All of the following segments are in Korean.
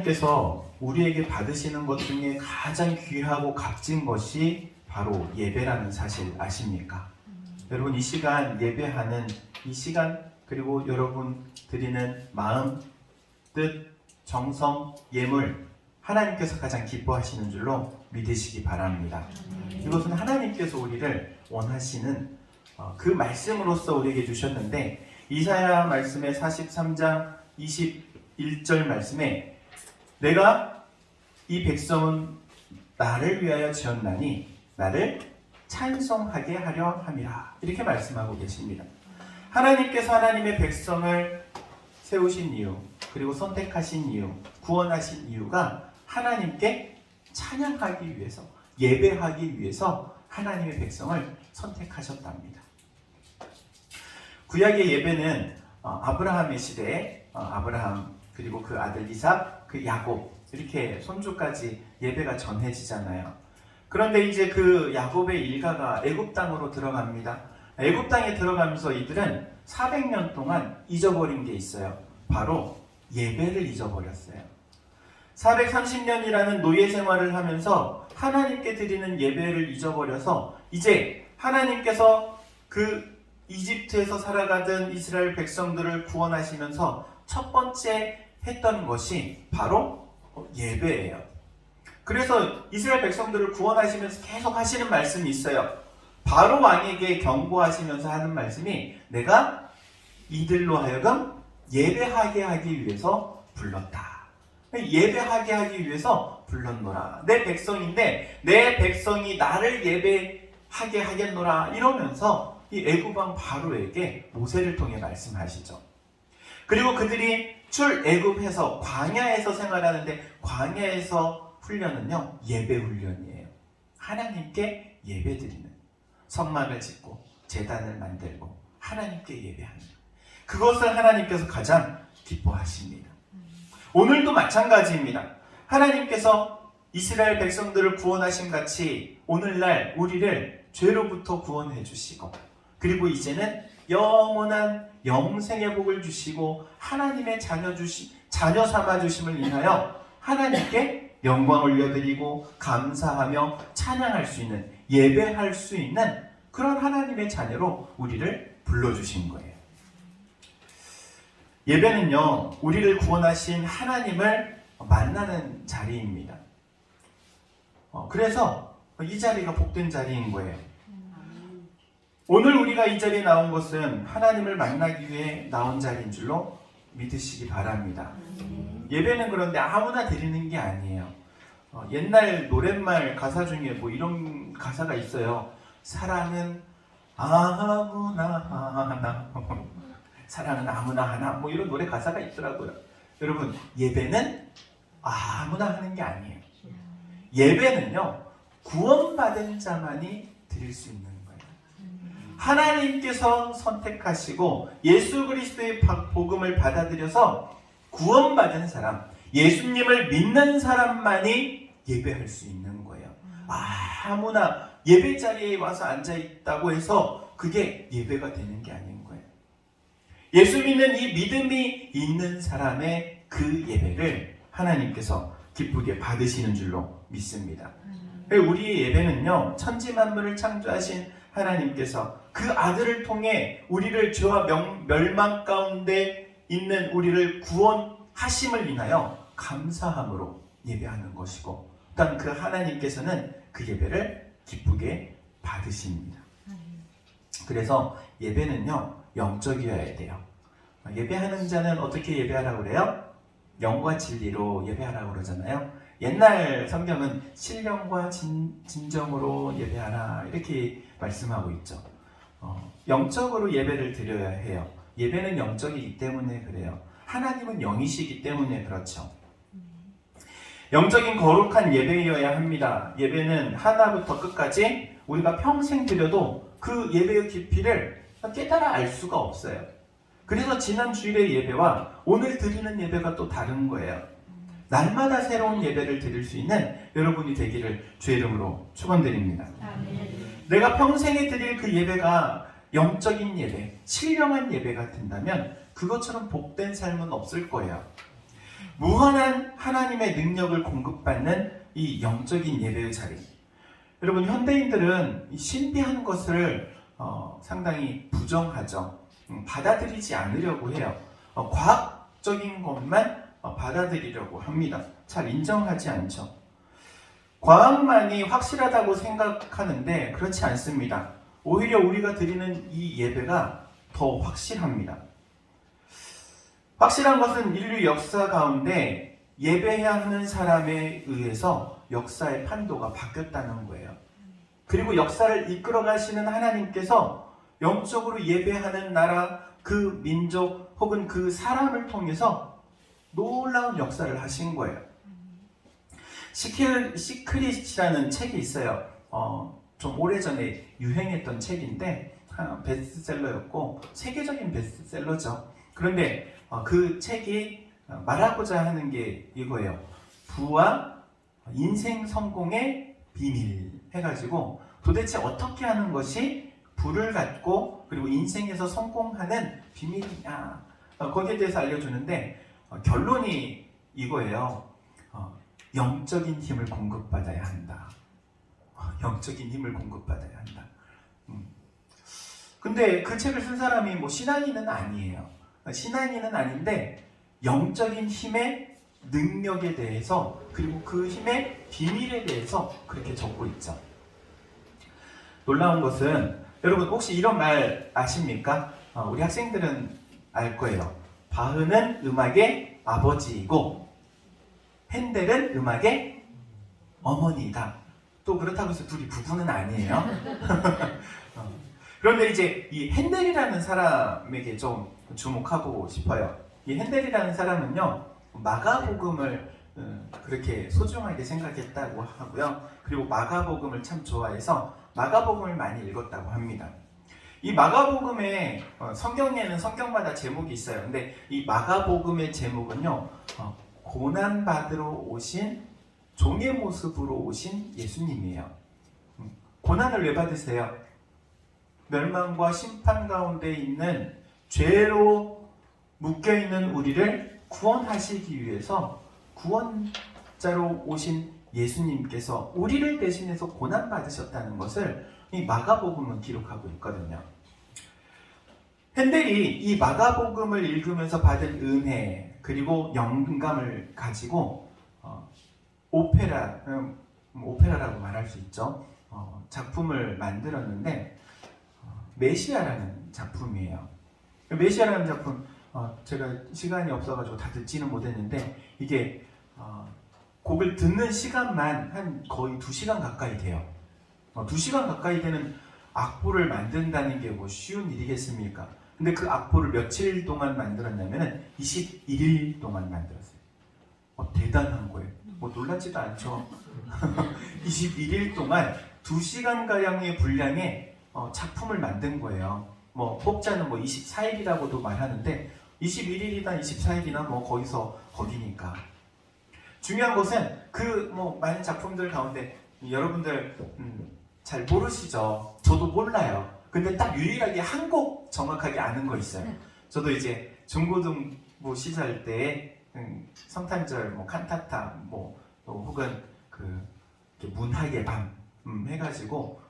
하나님께서 우리에게 받으시는 것 중에 가장 귀하고 값진 것이 바로 예배라는 사실 아십니까? 여러분, 이 시간 예배하는 이 시간, 그리고 여러분 드리는 마음, 뜻, 정성, 예물, 하나님께서 가장 기뻐하시는 줄로 믿으시기 바랍니다. 이것은 하나님께서 우리를 원하시는 그 말씀으로서 우리에게 주셨는데, 이사야 말씀의 43장 21절 말씀에 내가 이 백성은 나를 위하여 지었나니 나를 찬송하게 하려 함이라, 이렇게 말씀하고 계십니다. 하나님께서 하나님의 백성을 세우신 이유, 그리고 선택하신 이유, 구원하신 이유가 하나님께 찬양하기 위해서, 예배하기 위해서 하나님의 백성을 선택하셨답니다. 구약의 예배는 아브라함의 시대에 아브라함, 그리고 그 아들 이삭, 그 야곱, 이렇게 손주까지 예배가 전해지잖아요. 그런데 이제 그 야곱의 일가가 애굽 땅으로 들어갑니다. 애굽 땅에 들어가면서 이들은 400년 동안 잊어버린 게 있어요. 바로 예배를 잊어버렸어요. 430년이라는 노예 생활을 하면서 하나님께 드리는 예배를 잊어버려서 이제 하나님께서 그 이집트에서 살아가던 이스라엘 백성들을 구원하시면서 첫 번째 했던 것이 바로 예배예요. 그래서 이스라엘 백성들을 구원하시면서 계속 하시는 말씀이 있어요. 바로 왕에게 경고하시면서 하는 말씀이 내가 이들로 하여금 예배하게 하기 위해서 불렀다. 예배하게 하기 위해서 불렀노라. 내 백성인데 내 백성이 나를 예배하게 하겠노라, 이러면서 이 애굽 왕 바로에게 모세를 통해 말씀하시죠. 그리고 그들이 출애굽해서 광야에서 생활하는데, 광야에서 훈련은요 예배 훈련이에요. 하나님께 예배드리는, 성막을 짓고 제단을 만들고 하나님께 예배하는, 그것을 하나님께서 가장 기뻐하십니다. 오늘도 마찬가지입니다. 하나님께서 이스라엘 백성들을 구원하신 같이 오늘날 우리를 죄로부터 구원해 주시고, 그리고 이제는 영원한 영생의 복을 주시고 하나님의 자녀 삼아 주심을 인하여 하나님께 영광 올려드리고 감사하며 찬양할 수 있는, 예배할 수 있는 그런 하나님의 자녀로 우리를 불러주신 거예요. 예배는요, 우리를 구원하신 하나님을 만나는 자리입니다. 그래서 이 자리가 복된 자리인 거예요. 오늘 우리가 이 자리에 나온 것은 하나님을 만나기 위해 나온 자리인 줄로 믿으시기 바랍니다. 예배는 그런데 아무나 드리는 게 아니에요. 옛날 노랫말 가사 중에 뭐 이런 가사가 있어요. 사랑은 아무나 하나, 사랑은 아무나 하나, 뭐 이런 노래 가사가 있더라고요. 여러분, 예배는 아무나 하는 게 아니에요. 예배는요, 구원받은 자만이 드릴 수 있는 거예요. 하나님께서 선택하시고 예수 그리스도의 복음을 받아들여서 구원받은 사람, 예수님을 믿는 사람만이 예배할 수 있는 거예요. 아무나 예배 자리에 와서 앉아있다고 해서 그게 예배가 되는 게 아닌 거예요. 예수 믿는 이 믿음이 있는 사람의 그 예배를 하나님께서 기쁘게 받으시는 줄로 믿습니다. 우리의 예배는요, 천지 만물을 창조하신 하나님께서 그 아들을 통해 우리를 죄와 멸망 가운데 있는 우리를 구원하심을 인하여 감사함으로 예배하는 것이고, 또한 그 하나님께서는 그 예배를 기쁘게 받으십니다. 그래서 예배는요, 영적이어야 돼요. 예배하는 자는 어떻게 예배하라고 그래요? 영과 진리로 예배하라고 그러잖아요. 옛날 성경은 신령과 진정으로 예배하라, 이렇게 말씀하고 있죠. 영적으로 예배를 드려야 해요. 예배는 영적이기 때문에 그래요. 하나님은 영이시기 때문에 그렇죠. 영적인 거룩한 예배여야 합니다. 예배는 하나부터 끝까지 우리가 평생 드려도 그 예배의 깊이를 깨달아 알 수가 없어요. 그래서 지난 주일의 예배와 오늘 드리는 예배가 또 다른 거예요. 날마다 새로운 예배를 드릴 수 있는 여러분이 되기를 주의 이름으로 축원드립니다. 내가 평생에 드릴 그 예배가 영적인 예배, 신령한 예배가 된다면 그것처럼 복된 삶은 없을 거예요. 무한한 하나님의 능력을 공급받는 이 영적인 예배의 자리. 여러분, 현대인들은 이 신비한 것을 상당히 부정하죠. 받아들이지 않으려고 해요. 과학적인 것만 받아들이려고 합니다. 잘 인정하지 않죠. 과학만이 확실하다고 생각하는데 그렇지 않습니다. 오히려 우리가 드리는 이 예배가 더 확실합니다. 확실한 것은 인류 역사 가운데 예배해야 하는 사람에 의해서 역사의 판도가 바뀌었다는 거예요. 그리고 역사를 이끌어 가시는 하나님께서 영적으로 예배하는 나라, 그 민족 혹은 그 사람을 통해서 놀라운 역사를 하신 거예요. 시크릿이라는 책이 있어요. 좀 오래전에 유행했던 책인데 베스트셀러였고 세계적인 베스트셀러죠. 그런데 그 책이 말하고자 하는 게 이거예요. 부와 인생 성공의 비밀 해가지고 도대체 어떻게 하는 것이 부를 갖고 그리고 인생에서 성공하는 비밀이냐, 거기에 대해서 알려주는데 결론이 이거예요. 영적인 힘을 공급받아야 한다. 영적인 힘을 공급받아야 한다. 근데 그 책을 쓴 사람이 뭐 신앙인은 아니에요. 신앙인은 아닌데 영적인 힘의 능력에 대해서 그리고 그 힘의 비밀에 대해서 그렇게 적고 있죠. 놀라운 것은 여러분 혹시 이런 말 아십니까? 우리 학생들은 알 거예요. 바흐는 음악의 아버지이고 핸델은 음악의 어머니다. 또 그렇다고 해서 둘이 부부는 아니에요. 그런데 이제 이 핸델이라는 사람에게 좀 주목하고 싶어요. 이 핸델이라는 사람은요, 마가복음을 그렇게 소중하게 생각했다고 하고요. 그리고 마가복음을 참 좋아해서 마가복음을 많이 읽었다고 합니다. 이 마가복음에 성경에는 성경마다 제목이 있어요. 근데 이 마가복음의 제목은요, 고난받으러 오신 종의 모습으로 오신 예수님이에요. 고난을 왜 받으세요? 멸망과 심판 가운데 있는 죄로 묶여있는 우리를 구원하시기 위해서 구원자로 오신 예수님께서 우리를 대신해서 고난받으셨다는 것을 이 마가복음은 기록하고 있거든요. 핸델이 이 마가복음을 읽으면서 받은 은혜 그리고 영감을 가지고 오페라라고 말할 수 있죠. 작품을 만들었는데 메시아라는 작품이에요. 메시아라는 작품 제가 시간이 없어가지고 다 듣지는 못했는데 이게 곡을 듣는 시간만 한 거의 2시간 가까이 돼요. 2시간 가까이 되는 악보를 만든다는 게 뭐 쉬운 일이겠습니까? 근데 그 악보를 며칠 동안 만들었냐면은 21일 동안 만들었어요. 대단한 거예요. 뭐 놀라지도 않죠. 21일 동안 2시간가량의 분량의 작품을 만든 거예요. 뭐 혹자는 뭐 24일이라고도 말하는데 21일이나 24일이나 뭐 거기서 거기니까. 중요한 것은 그 뭐 많은 작품들 가운데 여러분들 잘 모르시죠? 저도 몰라요. 근데 딱 유일하게 한 곡 정확하게 아는 거 있어요. 저도 이제 중고등부 시절 때 성탄절 뭐 칸타타 뭐 혹은 그 문학의 밤 해가지고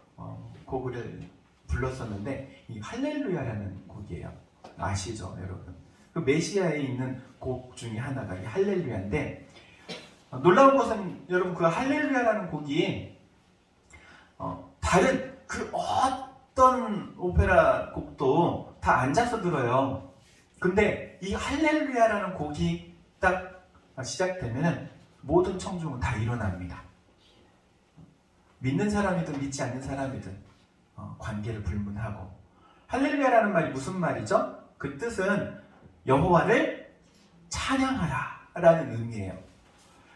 곡을 불렀었는데 이 할렐루야라는 곡이에요. 아시죠, 여러분? 그 메시아에 있는 곡 중에 하나가 이 할렐루야인데 놀라운 것은 여러분 그 할렐루야라는 곡이 다른 그 어떤 오페라 곡도 다 앉아서 들어요. 근데 이 할렐루야라는 곡이 딱 시작되면 모든 청중은 다 일어납니다. 믿는 사람이든 믿지 않는 사람이든 관계를 불문하고. 할렐루야라는 말이 무슨 말이죠? 그 뜻은 여호와를 찬양하라 라는 의미예요.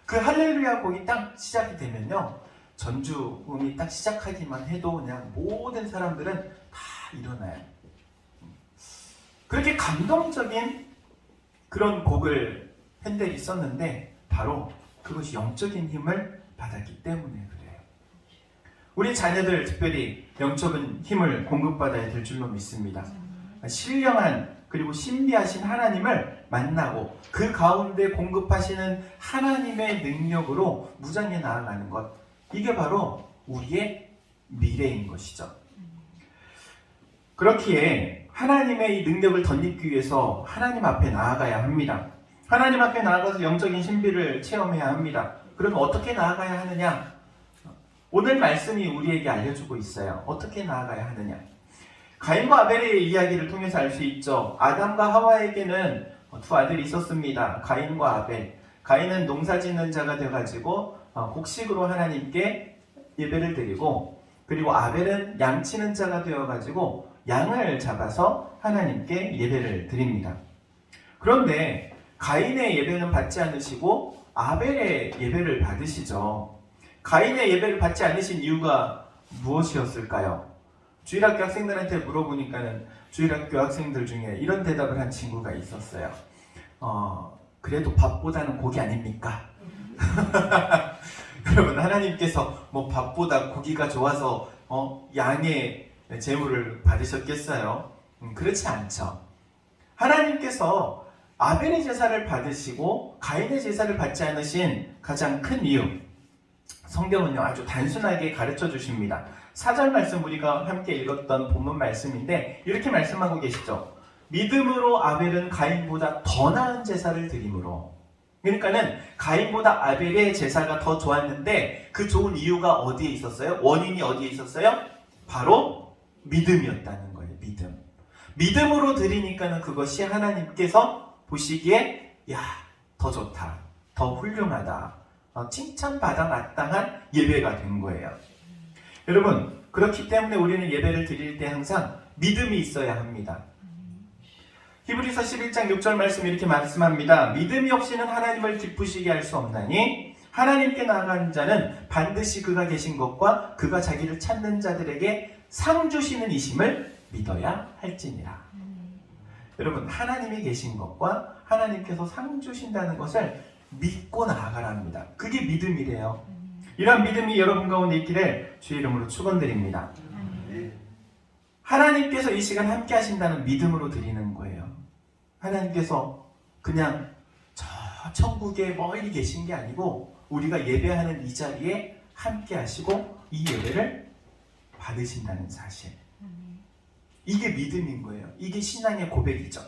그 할렐루야 곡이 딱 시작이 되면요, 전주음이 딱 시작하기만 해도 그냥 모든 사람들은 다 일어나요. 그렇게 감동적인 그런 곡을 핸델이 썼는데 바로 그것이 영적인 힘을 받았기 때문에 그래요. 우리 자녀들 특별히 영적인 힘을 공급받아야 될 줄로 믿습니다. 신령한 그리고 신비하신 하나님을 만나고 그 가운데 공급하시는 하나님의 능력으로 무장해 나아가는 것, 이게 바로 우리의 미래인 것이죠. 그렇기에 하나님의 이 능력을 덧입기 위해서 하나님 앞에 나아가야 합니다. 하나님 앞에 나아가서 영적인 신비를 체험해야 합니다. 그러면 어떻게 나아가야 하느냐? 오늘 말씀이 우리에게 알려주고 있어요. 어떻게 나아가야 하느냐? 가인과 아벨의 이야기를 통해서 알 수 있죠. 아담과 하와에게는 두 아들이 있었습니다. 가인과 아벨. 가인은 농사짓는 자가 되어가지고 곡식으로 하나님께 예배를 드리고, 그리고 아벨은 양치는 자가 되어가지고 양을 잡아서 하나님께 예배를 드립니다. 그런데 가인의 예배는 받지 않으시고 아벨의 예배를 받으시죠. 가인의 예배를 받지 않으신 이유가 무엇이었을까요? 주일학교 학생들한테 물어보니까는 주일학교 학생들 중에 이런 대답을 한 친구가 있었어요. 그래도 밥보다는 고기 아닙니까? 여러분, 하나님께서 뭐 밥보다 고기가 좋아서 양의 제물을 받으셨겠어요? 그렇지 않죠. 하나님께서 아벨의 제사를 받으시고 가인의 제사를 받지 않으신 가장 큰 이유, 성경은요 아주 단순하게 가르쳐 주십니다. 4절 말씀 우리가 함께 읽었던 본문 말씀인데 이렇게 말씀하고 계시죠. 믿음으로 아벨은 가인보다 더 나은 제사를 드림으로. 그러니까는 가인보다 아벨의 제사가 더 좋았는데 그 좋은 이유가 어디에 있었어요? 원인이 어디에 있었어요? 바로 믿음이었다는 거예요. 믿음으로 드리니까는 그것이 하나님께서 보시기에 더 좋다, 더 훌륭하다, 칭찬받아 마땅한 예배가 된 거예요. 여러분, 그렇기 때문에 우리는 예배를 드릴 때 항상 믿음이 있어야 합니다. 히브리서 11장 6절 말씀 이렇게 말씀합니다. 믿음이 없이는 하나님을 기쁘시게 할 수 없나니 하나님께 나아가는 자는 반드시 그가 계신 것과 그가 자기를 찾는 자들에게 상 주시는 이심을 믿어야 할지니라. 여러분, 하나님이 계신 것과 하나님께서 상 주신다는 것을 믿고 나아가랍니다. 그게 믿음이래요. 이런 믿음이 여러분 가운데 있기를 주의 이름으로 축원드립니다. 하나님께서 이 시간 함께 하신다는 믿음으로 드리는 거예요. 하나님께서 그냥 저 천국에 멀리 계신 게 아니고 우리가 예배하는 이 자리에 함께 하시고 이 예배를 받으신다는 사실. 이게 믿음인 거예요. 이게 신앙의 고백이죠.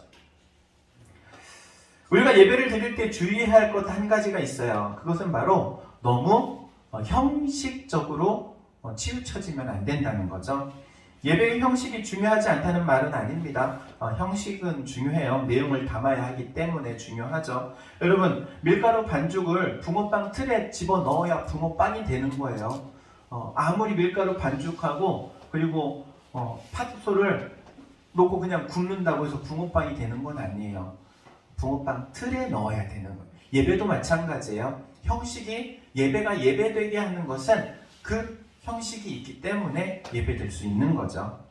우리가 예배를 드릴 때 주의해야 할 것 한 가지가 있어요. 그것은 바로 너무 형식적으로 치우쳐지면 안 된다는 거죠. 예배의 형식이 중요하지 않다는 말은 아닙니다. 형식은 중요해요. 내용을 담아야 하기 때문에 중요하죠. 여러분, 밀가루 반죽을 붕어빵 틀에 집어넣어야 붕어빵이 되는 거예요. 아무리 밀가루 반죽하고 그리고 팥소를 놓고 그냥 굽는다고 해서 붕어빵이 되는 건 아니에요. 붕어빵 틀에 넣어야 되는 거예요. 예배도 마찬가지예요. 형식이 예배가 예배되게 하는 것은 그 형식이 있기 때문에 예배될 수 있는 거죠.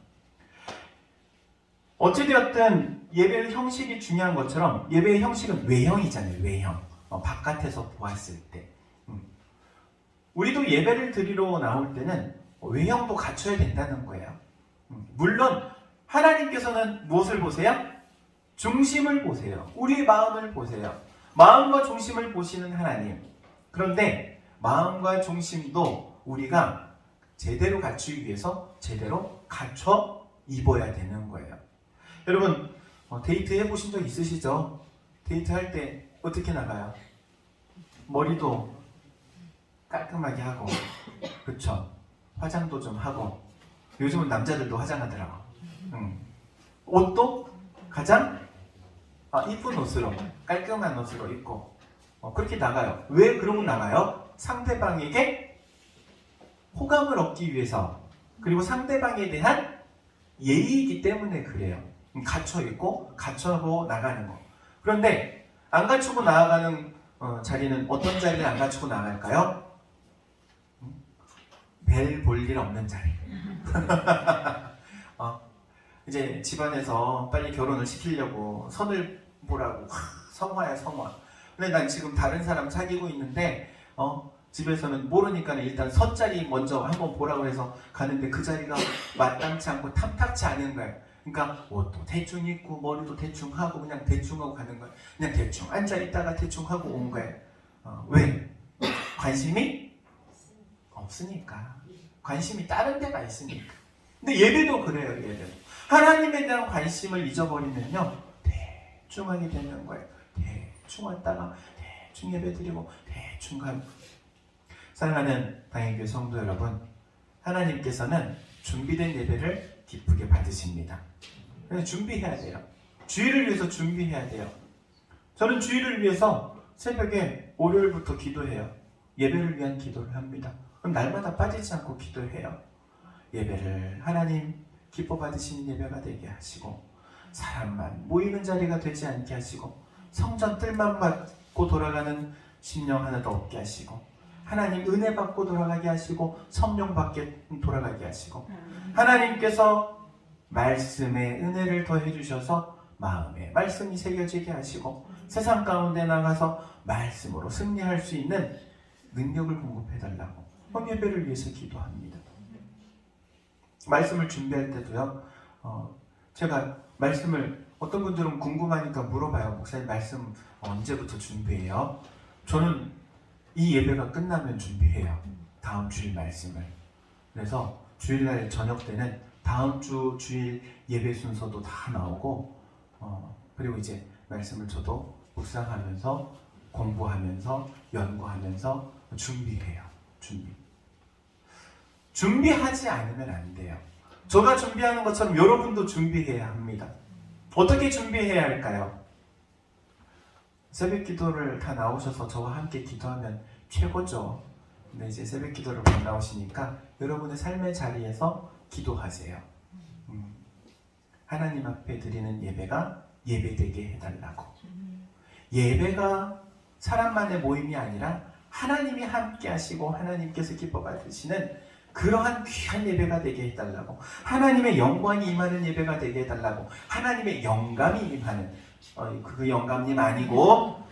어찌되었든 예배의 형식이 중요한 것처럼 예배의 형식은 외형이잖아요. 외형. 바깥에서 보았을 때. 우리도 예배를 드리러 나올 때는 외형도 갖춰야 된다는 거예요. 물론 하나님께서는 무엇을 보세요? 중심을 보세요. 우리의 마음을 보세요. 마음과 중심을 보시는 하나님. 그런데 마음과 중심도 우리가 제대로 갖추기 위해서 제대로 갖춰 입어야 되는 거예요. 여러분, 데이트 해보신 적 있으시죠? 데이트 할 때 어떻게 나가요? 머리도 깔끔하게 하고, 그쵸? 화장도 좀 하고, 요즘은 남자들도 화장하더라고. 옷도 가장 이쁜 옷으로, 깔끔한 옷으로 입고 그렇게 나가요. 왜 그러고 나가요? 상대방에게 호감을 얻기 위해서, 그리고 상대방에 대한 예의이기 때문에 그래요. 갖춰 입고 갖춰고 나가는 거. 그런데 안 갖추고 나아가는 자리는 어떤 자리를 안 갖추고 나갈까요? 별 볼 일 없는 자리. 이제 집안에서 빨리 결혼을 시키려고 선을 보라고 성화야 성화. 근데 난 지금 다른 사람 사귀고 있는데 집에서는 모르니까 일단 선자리 먼저 한번 보라고 해서 가는데 그 자리가 마땅치 않고 탐탁치 않은 거예요. 그러니까 옷도 대충 입고 머리도 대충 하고 그냥 대충 하고 가는 거예요. 그냥 대충 앉아 있다가 대충 하고 온 거예요. 왜? 관심이 없으니까. 관심이 다른 데가 있으니까. 근데 예배도 그래요. 예배도 하나님에 대한 관심을 잊어버리면요 대충 하게 되는 거예요. 대충 왔다가 대충 예배드리고 대충 가고. 사랑하는 당행교회 성도 여러분, 하나님께서는 준비된 예배를 기쁘게 받으십니다. 그래서 준비해야 돼요. 주일을 위해서 준비해야 돼요. 저는 주일을 위해서 새벽에 월요일부터 기도해요. 예배를 위한 기도를 합니다. 그럼 날마다 빠지지 않고 기도해요. 예배를 하나님 기뻐 받으시는 예배가 되게 하시고, 사람만 모이는 자리가 되지 않게 하시고, 성전 뜰만 받고 돌아가는 심령 하나도 없게 하시고, 하나님 은혜 받고 돌아가게 하시고, 성령 받게 돌아가게 하시고, 하나님께서 말씀에 은혜를 더해 주셔서 마음에 말씀이 새겨지게 하시고, 세상 가운데 나가서 말씀으로 승리할 수 있는 능력을 공급해 달라고 예배를 위해서 기도합니다. 말씀을 준비할 때도요, 제가 말씀을 어떤 분들은 궁금하니까 물어봐요. 목사님 말씀 언제부터 준비해요? 저는 이 예배가 끝나면 준비해요. 다음 주일 말씀을. 그래서 주일날 저녁 때는 다음 주 주일 예배 순서도 다 나오고, 그리고 이제 말씀을 저도 묵상하면서 공부하면서 연구하면서 준비해요. 준비하지 않으면 안 돼요. 제가 준비하는 것처럼 여러분도 준비해야 합니다. 어떻게 준비해야 할까요? 새벽 기도를 다 나오셔서 저와 함께 기도하면 최고죠. 근데 이제 새벽 기도를 못 나오시니까 여러분의 삶의 자리에서 기도하세요. 하나님 앞에 드리는 예배가 예배되게 해달라고. 예배가 사람만의 모임이 아니라 하나님이 함께 하시고 하나님께서 기뻐 받으시는 그러한 귀한 예배가 되게 해달라고. 하나님의 영광이 임하는 예배가 되게 해달라고. 하나님의 영감이 임하는, 그 영감님 아니고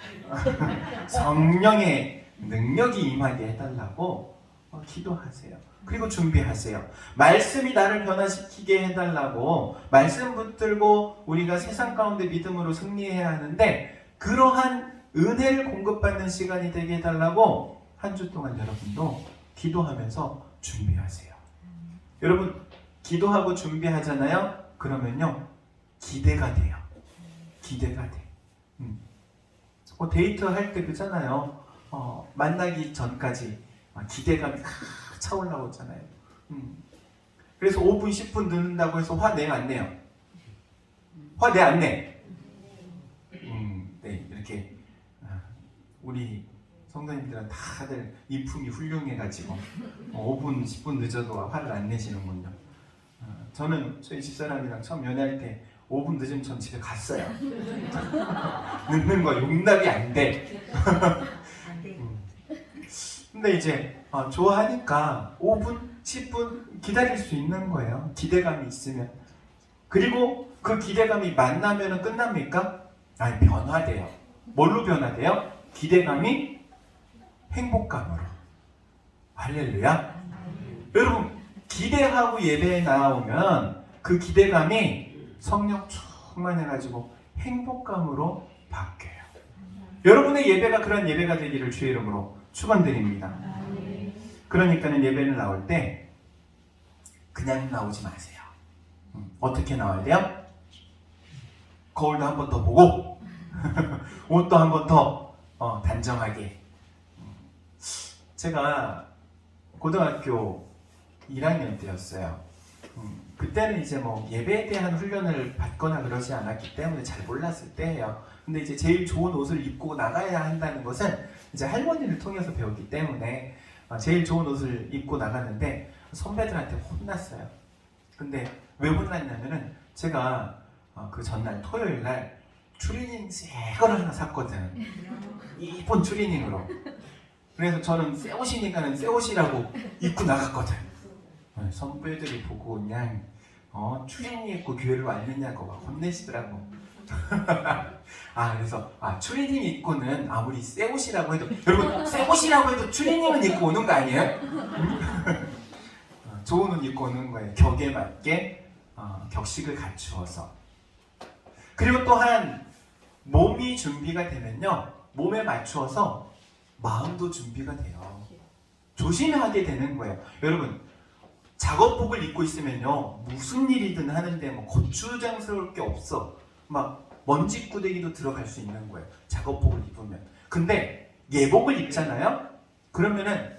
성령의 능력이 임하게 해달라고 기도하세요. 그리고 준비하세요. 말씀이 나를 변화시키게 해달라고. 말씀 붙들고 우리가 세상 가운데 믿음으로 승리해야 하는데, 그러한 은혜를 공급받는 시간이 되게 해달라고 한 주 동안 여러분도 기도하면서 준비하세요. 여러분 기도하고 준비하잖아요. 그러면요 기대가 돼요. 기대가 돼. 데이트 할 때 그잖아요. 만나기 전까지 기대감이 차올라오잖아요. 그래서 5분 10분 늦는다고 해서 화 내요 안 내요? 화 내 안 내? 네, 이렇게 우리 성도님들은 다들 인품이 훌륭해가지고 5분 10분 늦어도 화를 안 내시는군요. 저는 저희 집사람이랑 처음 연애할 때 5분 늦으면 전 집에 갔어요. 늦는 거 용납이 안 돼. 근데 이제 좋아하니까 5분 10분 기다릴 수 있는 거예요. 기대감이 있으면. 그리고 그 기대감이 만나면 끝납니까? 아니, 변화돼요. 뭘로 변화돼요? 기대감이 행복감으로. 할렐루야. 여러분 기대하고 예배에 나오면 그 기대감이 성령 충만해가지고 행복감으로 바뀌어요. 여러분의 예배가 그런 예배가 되기를 주의 이름으로 축원드립니다. 그러니까는 예배를 나올 때 그냥 나오지 마세요. 어떻게 나와야 돼요? 거울도 한 번 더 보고 옷도 한 번 더 단정하게. 제가 고등학교 1학년 때였어요. 그때는 이제 뭐 예배에 대한 훈련을 받거나 그러지 않았기 때문에 잘 몰랐을 때예요. 근데 이제 제일 좋은 옷을 입고 나가야 한다는 것은 이제 할머니를 통해서 배웠기 때문에 제일 좋은 옷을 입고 나갔는데 선배들한테 혼났어요. 근데 왜 혼났냐면은 제가 그 전날 토요일 날 추리닝 새 거를 하나 샀거든. 이쁜 추리닝으로. 그래서 저는 새 옷이니까는 새 옷이라고 입고 나갔거든. 선배들이 보고 그냥 추리닝 입고 교회를 왔느냐고 막 혼내시더라고. 그래서 추리닝 입고는 아무리 새 옷이라고 해도, 여러분 새 옷이라고 해도 추리닝은 입고 오는 거 아니에요? 좋은 옷 입고 오는 거예요. 격에 맞게. 격식을 갖추어서, 그리고 또한 몸이 준비가 되면요, 몸에 맞추어서 마음도 준비가 돼요. 조심하게 되는 거예요. 여러분, 작업복을 입고 있으면요, 무슨 일이든 하는데 뭐 고추장스러울 게 없어. 막 먼지구데기도 들어갈 수 있는 거예요, 작업복을 입으면. 근데 예복을 입잖아요? 그러면은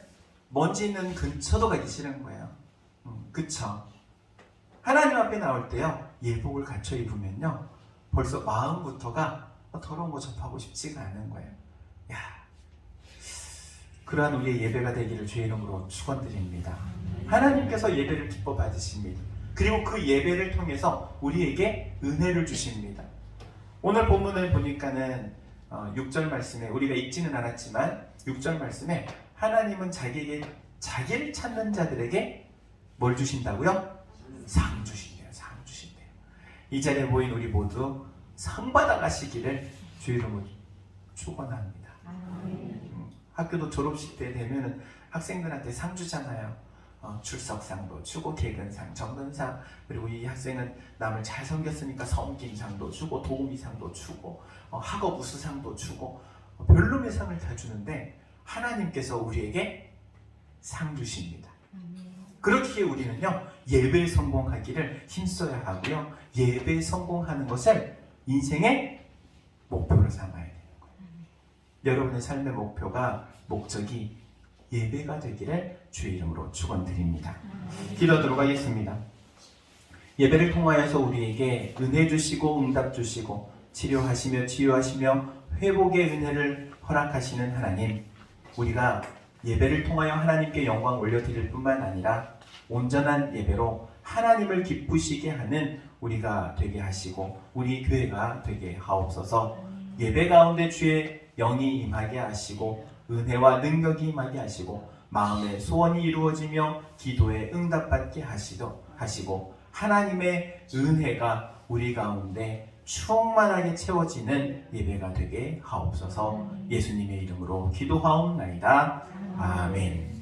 먼지 있는 근처도 가기 싫은 거예요. 그쵸? 하나님 앞에 나올 때요, 예복을 갖춰 입으면요, 벌써 마음부터가 더러운 거 접하고 싶지가 않은 거예요. 야, 그러한 우리의 예배가 되기를 주의 이름으로 축원드립니다. 하나님께서 예배를 기뻐 받으십니다. 그리고 그 예배를 통해서 우리에게 은혜를 주십니다. 오늘 본문을 보니까는 6절 말씀에, 우리가 읽지는 않았지만 6절 말씀에 하나님은 자기를 찾는 자들에게 뭘 주신다고요? 상 주신대요. 상 주신대요. 이 자리에 모인 우리 모두 상 받아가시기를 주의 이름으로 축원합니다. 학교도 졸업식 때 되면은 학생들한테 상 주잖아요. 출석상도 주고, 개근상, 정근상, 그리고 이 학생은 남을 잘 섬겼으니까 섬김상도 주고, 도우미상도 주고, 학업 우수상도 주고, 별놈의 상을 다 주는데 하나님께서 우리에게 상 주십니다. 그렇기에 우리는요, 예배에 성공하기를 힘써야 하고요, 예배에 성공하는 것을 인생의 목표로 삼아야 돼요. 여러분의 삶의 목적이 예배가 되기를 주의 이름으로 축원드립니다. 기도하도록 하겠습니다. 예배를 통하여서 우리에게 은혜 주시고 응답 주시고 치료하시며 치유하시며 회복의 은혜를 허락하시는 하나님, 우리가 예배를 통하여 하나님께 영광 올려드릴 뿐만 아니라 온전한 예배로 하나님을 기쁘시게 하는 우리가 되게 하시고 우리 교회가 되게 하옵소서. 예배 가운데 주의 영이 임하게 하시고 은혜와 능력이 임하게 하시고 마음의 소원이 이루어지며 기도에 응답받게 하시고 하나님의 은혜가 우리 가운데 충만하게 채워지는 예배가 되게 하옵소서. 예수님의 이름으로 기도하옵나이다. 아멘.